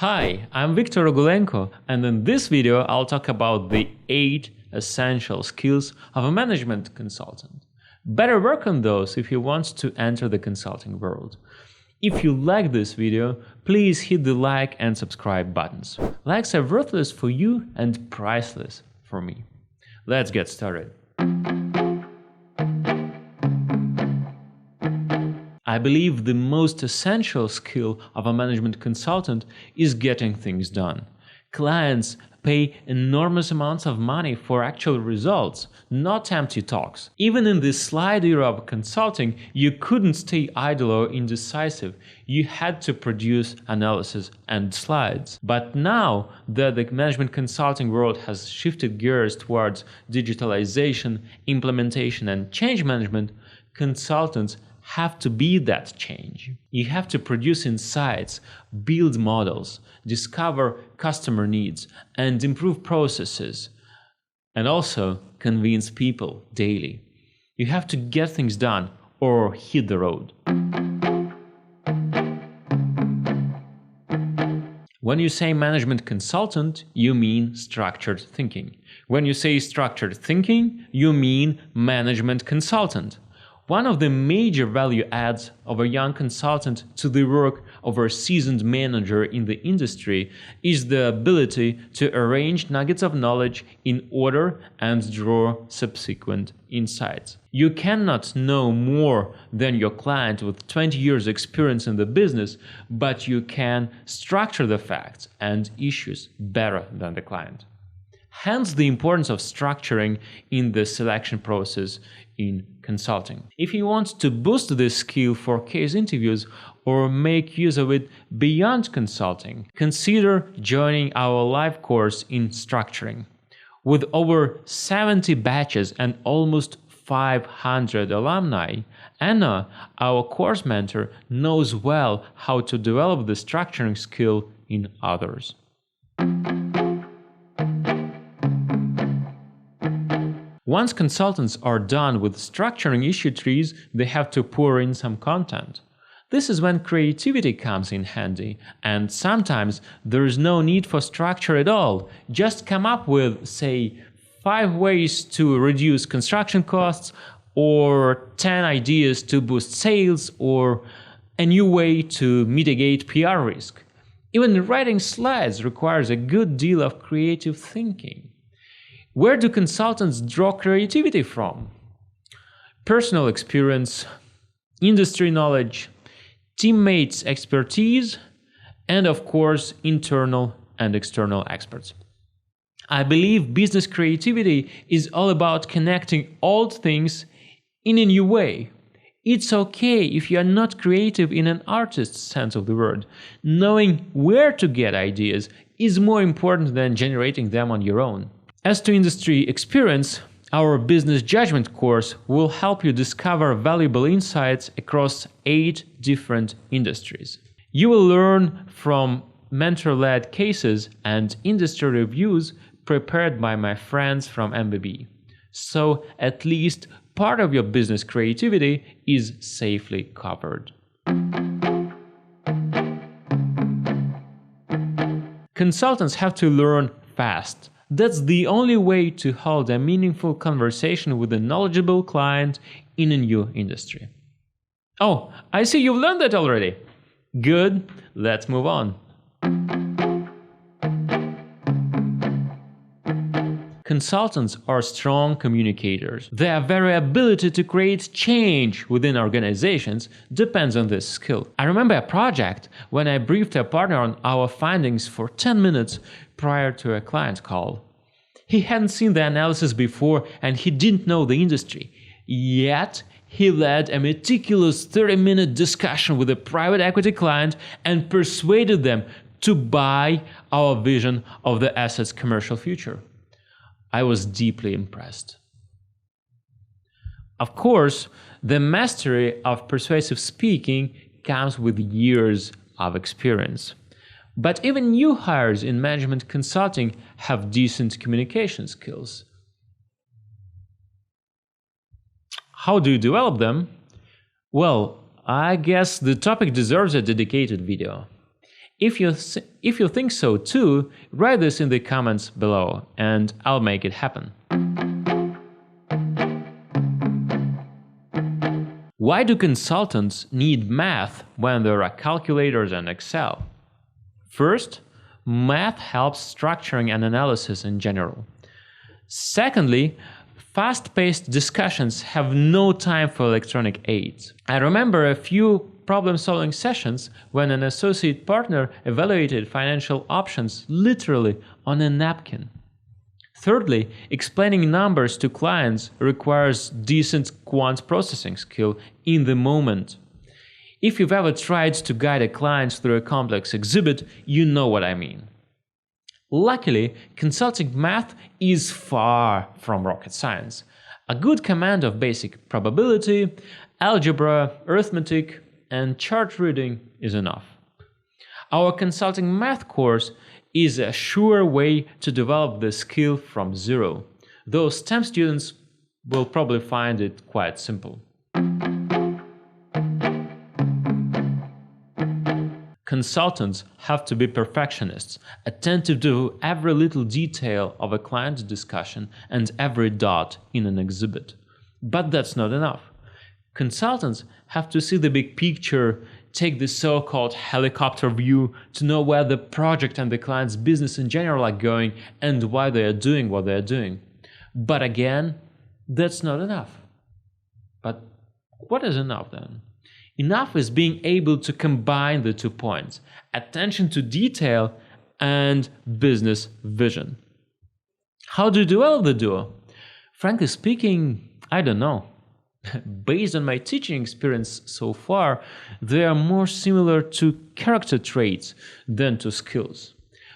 Hi, I'm Viktor Ogulenko, and in this video I'll talk about the 8 essential skills of a management consultant. Better work on those if you want to enter the consulting world. If you like this video, please hit the like and subscribe buttons. Likes are worthless for you and priceless for me. Let's get started. I believe the most essential skill of a management consultant is getting things done. Clients pay enormous amounts of money for actual results, not empty talks. Even in this slide era of consulting, you couldn't stay idle or indecisive. You had to produce analysis and slides. But now that the management consulting world has shifted gears towards digitalization, implementation, and change management, consultants have to be that change. You have to produce insights, build models, discover customer needs, and improve processes, and also convince people daily. You have to get things done or hit the road. When you say management consultant, you mean structured thinking. When you say structured thinking, you mean management consultant. One of the major value adds of a young consultant to the work of a seasoned manager in the industry is the ability to arrange nuggets of knowledge in order and draw subsequent insights. You cannot know more than your client with 20 years experience in the business, but you can structure the facts and issues better than the client. Hence the importance of structuring in the selection process in consulting. If you want to boost this skill for case interviews or make use of it beyond consulting, consider joining our live course in structuring. With over 70 batches and almost 500 alumni, Anna, our course mentor, knows well how to develop the structuring skill in others. Once consultants are done with structuring issue trees, they have to pour in some content. This is when creativity comes in handy, and sometimes there is no need for structure at all. Just come up with, say, 5 ways to reduce construction costs, or 10 ideas to boost sales, or a new way to mitigate PR risk. Even writing slides requires a good deal of creative thinking. Where do consultants draw creativity from? Personal experience, industry knowledge, teammates' expertise, and of course, internal and external experts. I believe business creativity is all about connecting old things in a new way. It's okay if you are not creative in an artist's sense of the word. Knowing where to get ideas is more important than generating them on your own. As to industry experience, our business judgment course will help you discover valuable insights across 8 different industries. You will learn from mentor-led cases and industry reviews prepared by my friends from MBB. So at least part of your business creativity is safely covered. Consultants have to learn fast. That's the only way to hold a meaningful conversation with a knowledgeable client in a new industry. Oh, I see you've learned that already. Good, let's move on. Consultants are strong communicators. Their very ability to create change within organizations depends on this skill. I remember a project when I briefed a partner on our findings for 10 minutes prior to a client call. He hadn't seen the analysis before and he didn't know the industry. Yet, he led a meticulous 30-minute discussion with a private equity client and persuaded them to buy our vision of the asset's commercial future. I was deeply impressed. Of course, the mastery of persuasive speaking comes with years of experience. But even new hires in management consulting have decent communication skills. How do you develop them? Well, I guess the topic deserves a dedicated video. If you think so too, write this in the comments below and I'll make it happen. Why do consultants need math when there are calculators and Excel? First, math helps structuring and analysis in general. Secondly, fast-paced discussions have no time for electronic aids. I remember a few problem-solving sessions when an associate partner evaluated financial options literally on a napkin. Thirdly, explaining numbers to clients requires decent quant processing skill in the moment. If you've ever tried to guide a client through a complex exhibit, you know what I mean. Luckily, consulting math is far from rocket science. A good command of basic probability, algebra, arithmetic, and chart reading is enough. Our consulting math course is a sure way to develop the skill from zero, though STEM students will probably find it quite simple. Consultants have to be perfectionists, attentive to every little detail of a client's discussion and every dot in an exhibit. But that's not enough. Consultants have to see the big picture, take the so-called helicopter view to know where the project and the client's business in general are going and why they are doing what they are doing. But again, that's not enough. But what is enough then? Enough is being able to combine the 2 points, attention to detail and business vision. How do you develop the duo? Frankly speaking, I don't know. Based on my teaching experience so far, they are more similar to character traits than to skills.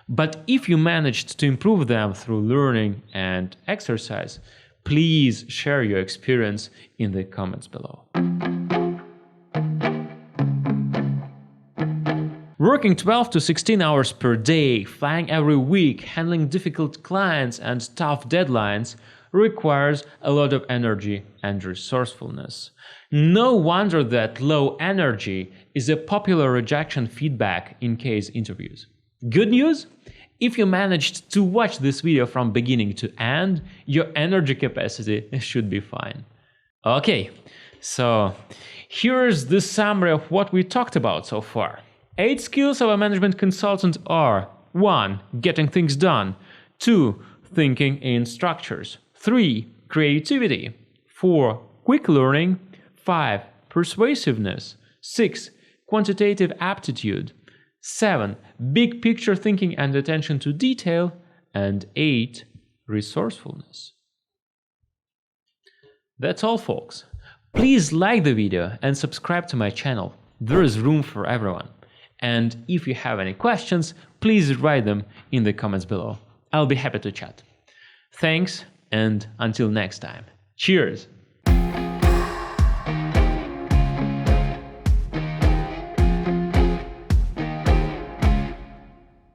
But if you managed to improve them through learning and exercise, please share your experience in the comments below. Working 12 to 16 hours per day, flying every week, handling difficult clients and tough deadlines requires a lot of energy and resourcefulness. No wonder that low energy is a popular rejection feedback in case interviews. Good news? If you managed to watch this video from beginning to end, your energy capacity should be fine. Okay, so here's the summary of what we talked about so far. 8 skills of a management consultant are: 1. Getting things done. 2. Thinking in structures. 3. Creativity. 4. Quick learning. 5. Persuasiveness. 6. Quantitative aptitude. 7. Big picture thinking and attention to detail. And 8. Resourcefulness. That's all, folks. Please like the video and subscribe to my channel. There is room for everyone. And if you have any questions, please write them in the comments below. I'll be happy to chat. Thanks, and until next time. Cheers!